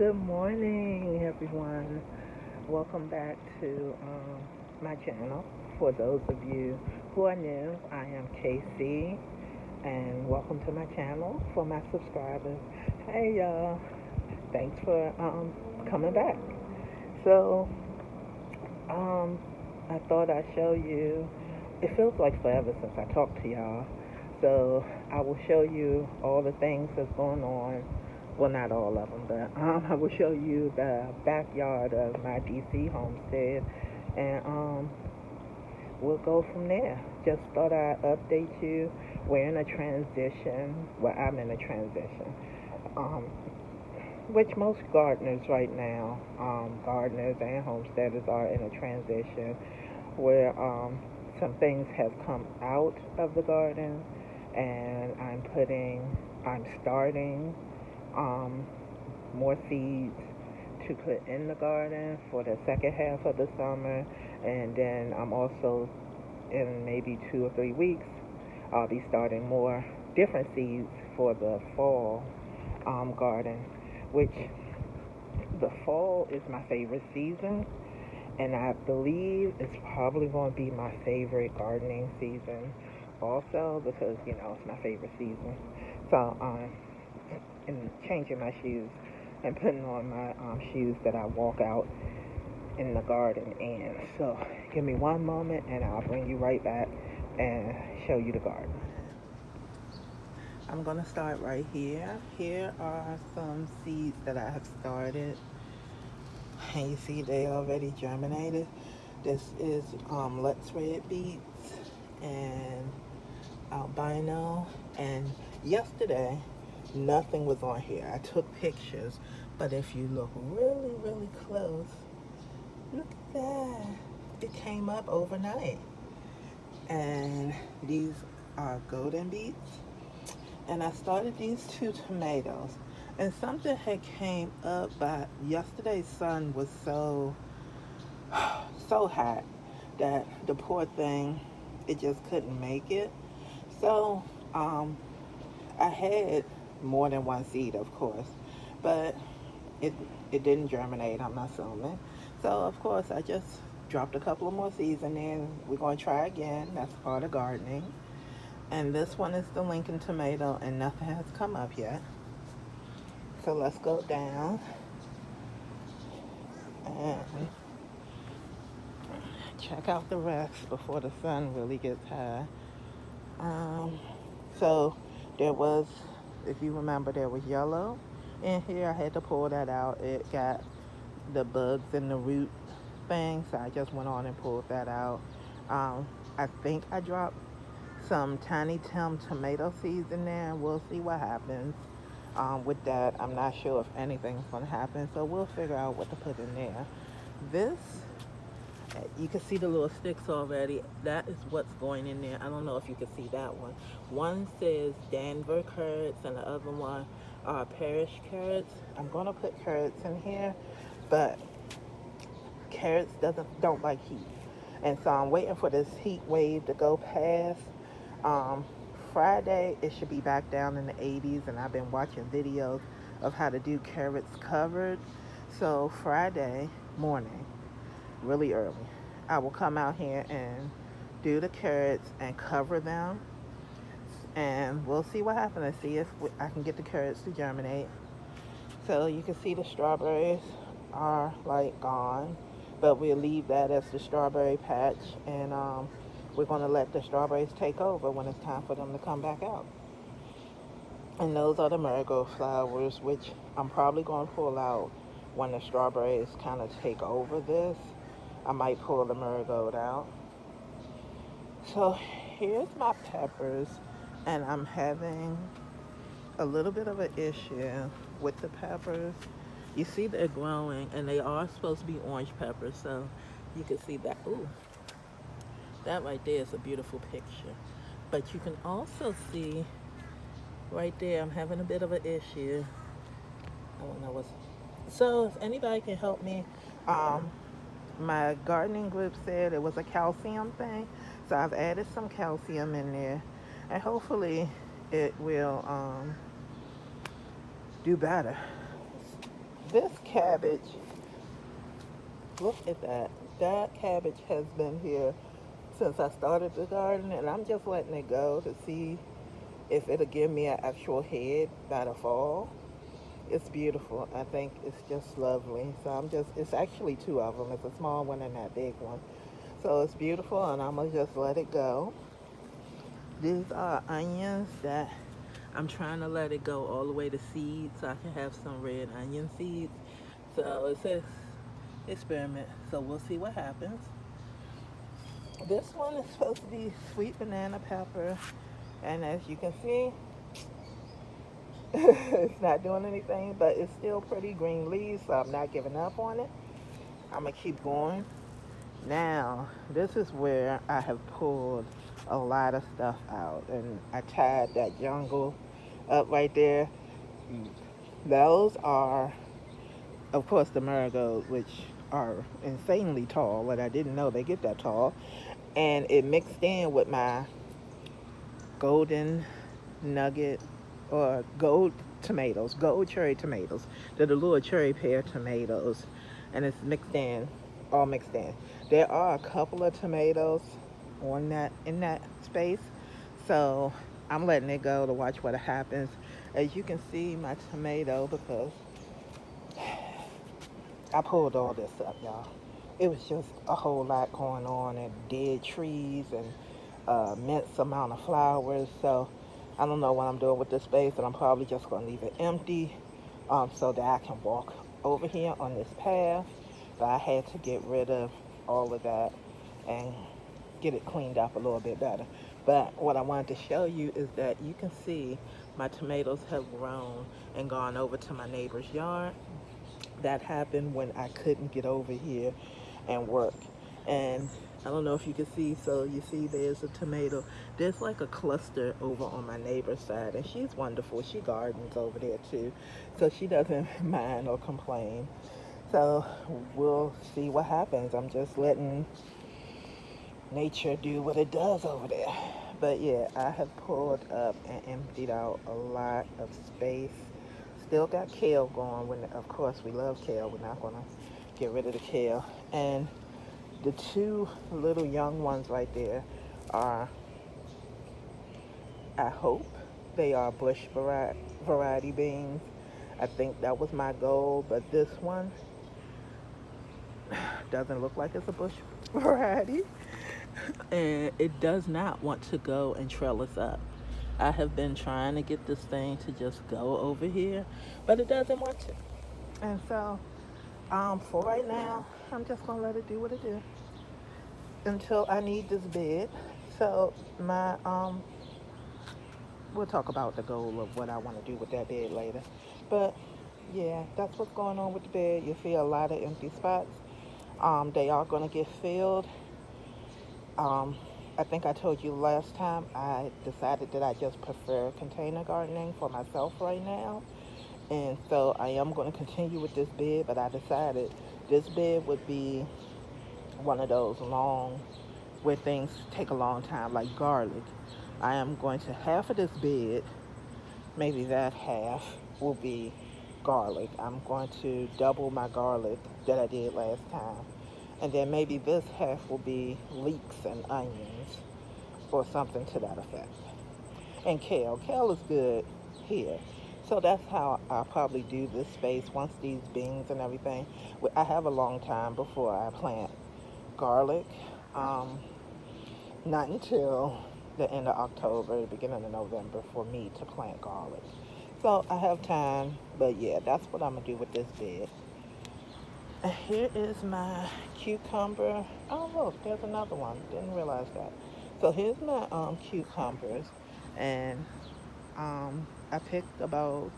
Good morning, everyone. Welcome back to my channel. For those of you who are new, I am Casey, and welcome to my channel for my subscribers. Hey, y'all. Thanks for coming back. So, um, I thought I'd show you. It feels like forever since I talked to y'all. So, I will show you all the things that's going on. Well, not all of them, but I will show you the backyard of my DC homestead, and we'll go from there. Just thought I'd update you. We're in a transition. Well, I'm in a transition. Um, which most gardeners right now, gardeners and homesteaders are in a transition where some things have come out of the garden, and I'm starting um, more seeds to put in the garden for the second half of the summer, and then I'm also in maybe 2 or 3 weeks I'll be starting more different seeds for the fall garden, which the fall is my favorite season, and I believe it's probably going to be my favorite gardening season also because it's my favorite season. So and changing my shoes and putting on my shoes that I walk out in the garden in. So give me one moment and I'll bring you right back and show you the garden. I'm gonna start right here. Here are some seeds that I have started, and you see they already germinated. This is Let's Red beets and albino, and yesterday nothing was on here. I took pictures, but if you look really, really close, look at that. It came up overnight. And these are golden beets. And I started these 2 tomatoes. And something had came up, but yesterday's sun was so hot that the poor thing, it just couldn't make it. So I had more than one seed, of course, but it it didn't germinate, I'm assuming. So of course I just dropped a couple of more seeds in there. We're going to try again. That's part of gardening. And this one is the Lincoln tomato, and nothing has come up yet. So let's go down and check out the rest before the sun really gets high. Um, so there was, if you remember, there was yellow in here. I had to pull that out. It got the bugs in the root thing, so I just went on and pulled that out. I think I dropped some Tiny Tim tomato seeds in there. We'll see what happens with that. I'm not sure if anything's going to happen, so we'll figure out what to put in there. This, you can see the little sticks already. That is what's going in there. I don't know if you can see that one. One says Denver carrots, and the other one are Parish carrots. I'm going to put carrots in here, but carrots don't like heat, and so I'm waiting for this heat wave to go past. um, Friday it should be back down in the 80s, and I've been watching videos of how to do carrots covered. So Friday morning, really early, I will come out here and do the carrots and cover them, and we'll see what happens and see if I can get the carrots to germinate. So you can see the strawberries are like gone, but we'll leave that as the strawberry patch, and we're going to let the strawberries take over when it's time for them to come back out. And those are the marigold flowers, which I'm probably going to pull out when the strawberries kind of take over this. I might pull the marigold out. So here's my peppers, and I'm having a little bit of an issue with the peppers. You see they're growing, and they are supposed to be orange peppers, so you can see that. Ooh, that right there is a beautiful picture. But you can also see right there, I'm having a bit of an issue. I don't know what's. So if anybody can help me, um, my gardening group said it was a calcium thing, so I've added some calcium in there, and hopefully it will do better. this cabbage, look at that. That cabbage has been here since I started the garden, and I'm just letting it go to see if it'll give me an actual head by the fall. It's beautiful. I think it's just lovely. So it's actually two of them. It's a small one and that big one. So it's beautiful, and I'm going to just let it go. These are onions that I'm trying to let it go all the way to seeds so I can have some red onion seeds. So it says experiment. So we'll see what happens. This one is supposed to be sweet banana pepper. And as you can see, it's not doing anything, but it's still pretty green leaves, so I'm not giving up on it. I'm going to keep going. Now, this is where I have pulled a lot of stuff out, and I tied that jungle up right there. Those are, of course, the marigolds, which are insanely tall, but I didn't know they get that tall. And it mixed in with my golden nugget or gold tomatoes, gold cherry tomatoes. They're the little cherry pear tomatoes, and it's mixed in, all mixed in. There are a couple of tomatoes on that in that space, so I'm letting it go to watch what happens. As you can see, my tomato, because I pulled all this up, y'all. It was just a whole lot going on, and dead trees and immense amount of flowers. So I don't know what I'm doing with this space, and I'm probably just going to leave it empty so that I can walk over here on this path. But I had to get rid of all of that and get it cleaned up a little bit better. But what I wanted to show you is that you can see my tomatoes have grown and gone over to my neighbor's yard. That happened when I couldn't get over here and work. And I don't know if you can see, so you see there's a tomato. There's like a cluster over on my neighbor's side, and she's wonderful. She gardens over there too, so she doesn't mind or complain. So we'll see what happens. I'm just letting nature do what it does over there. But yeah, I have pulled up and emptied out a lot of space. Still got kale going. When, of course, we love kale. We're not going to get rid of the kale. And the two little young ones right there are, I hope, they are bush variety beans. I think that was my goal, but this one doesn't look like it's a bush variety. And it does not want to go and trellis up. I have been trying to get this thing to just go over here, but it doesn't want to. And so, for right now, I'm just going to let it do what it do until I need this bed. So my, we'll talk about the goal of what I want to do with that bed later. But yeah, that's what's going on with the bed. You see a lot of empty spots. They are going to get filled. I think I told you last time I decided that I just prefer container gardening for myself right now. And so I am going to continue with this bed, but I decided this bed would be one of those long, where things take a long time, like garlic. I am going to, half of this bed, maybe that half, will be garlic. I'm going to double my garlic that I did last time. And then maybe this half will be leeks and onions or something to that effect. And kale. Kale is good here. So that's how I'll probably do this space once these beans and everything. I have a long time before I plant garlic. Not until the end of October, the beginning of November for me to plant garlic. So I have time, but yeah, that's what I'm going to do with this bed. And here is my cucumber. Oh, look, there's another one. Didn't realize that. So here's my cucumbers. And I picked about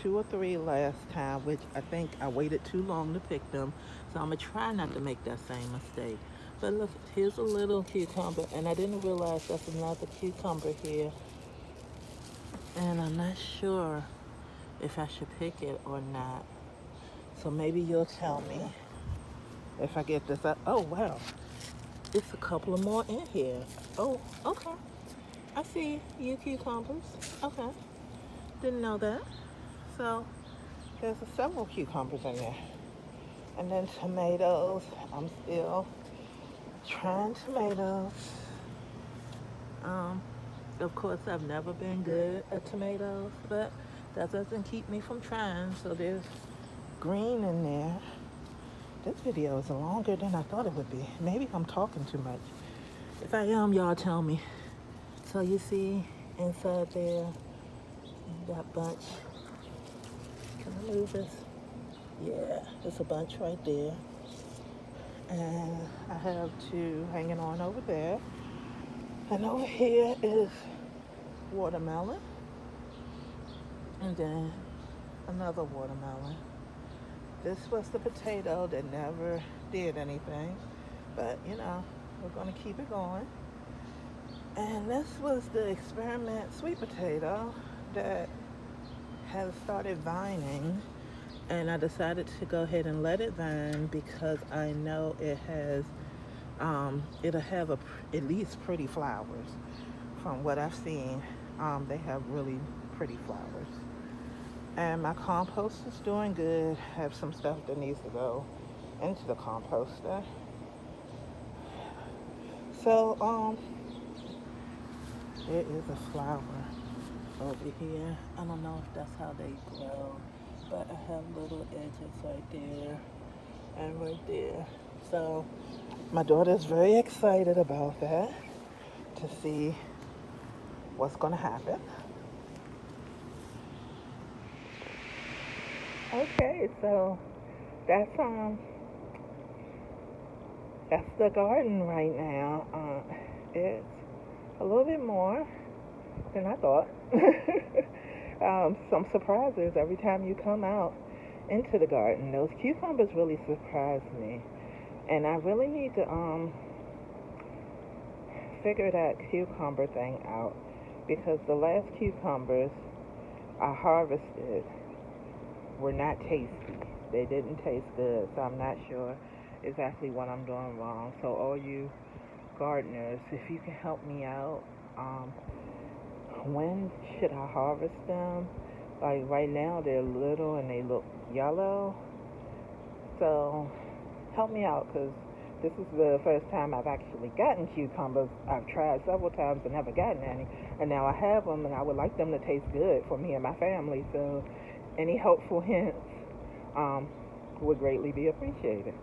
2 or 3 last time, which I think I waited too long to pick them. So I'm going to try not to make that same mistake. But look, here's a little cucumber. And I didn't realize that's another cucumber here. And I'm not sure if I should pick it or not. So maybe you'll tell me if I get this up. Oh, wow. It's a couple of more in here. Oh, okay. I see you cucumbers. Okay. Didn't know that. So There's several cucumbers in there. And then tomatoes. I'm still trying tomatoes. Um, of course, I've never been good at tomatoes, but that doesn't keep me from trying. So there's green in there. This video is longer than I thought it would be. Maybe I'm talking too much. If I am, y'all tell me. So you see inside there, that bunch. Can I move this? Yeah, there's a bunch right there. And I have two hanging on over there. And over here is watermelon. And then another watermelon. This was the potato that never did anything. But, you know, we're going to keep it going. And this was the experiment sweet potato that has started vining. And I decided to go ahead and let it vine because I know it has, it'll have at least pretty flowers. From what I've seen, they have really pretty flowers. And my compost is doing good. I have some stuff that needs to go into the composter. So, there is a flower over here. I don't know if that's how they grow, but I have little edges right there and right there. So my daughter's very excited about that, to see what's gonna happen. Okay, so that's the garden right now. It's a little bit more than I thought. Some surprises every time you come out into the garden. Those cucumbers really surprised me. And I really need to figure that cucumber thing out, because the last cucumbers I harvested were not tasty. They didn't taste good, so I'm not sure exactly what I'm doing wrong. So all you gardeners, if you can help me out, when should I harvest them? Like right now they're little and they look yellow. So help me out, because this is the first time I've actually gotten cucumbers. I've tried several times and never gotten any, and now I have them, and I would like them to taste good for me and my family. So any helpful hints would greatly be appreciated.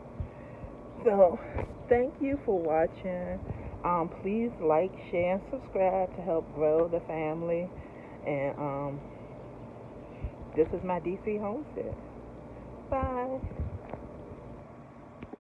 So thank you for watching. Please like, share, and subscribe to help grow the family. And this is my DC homestead.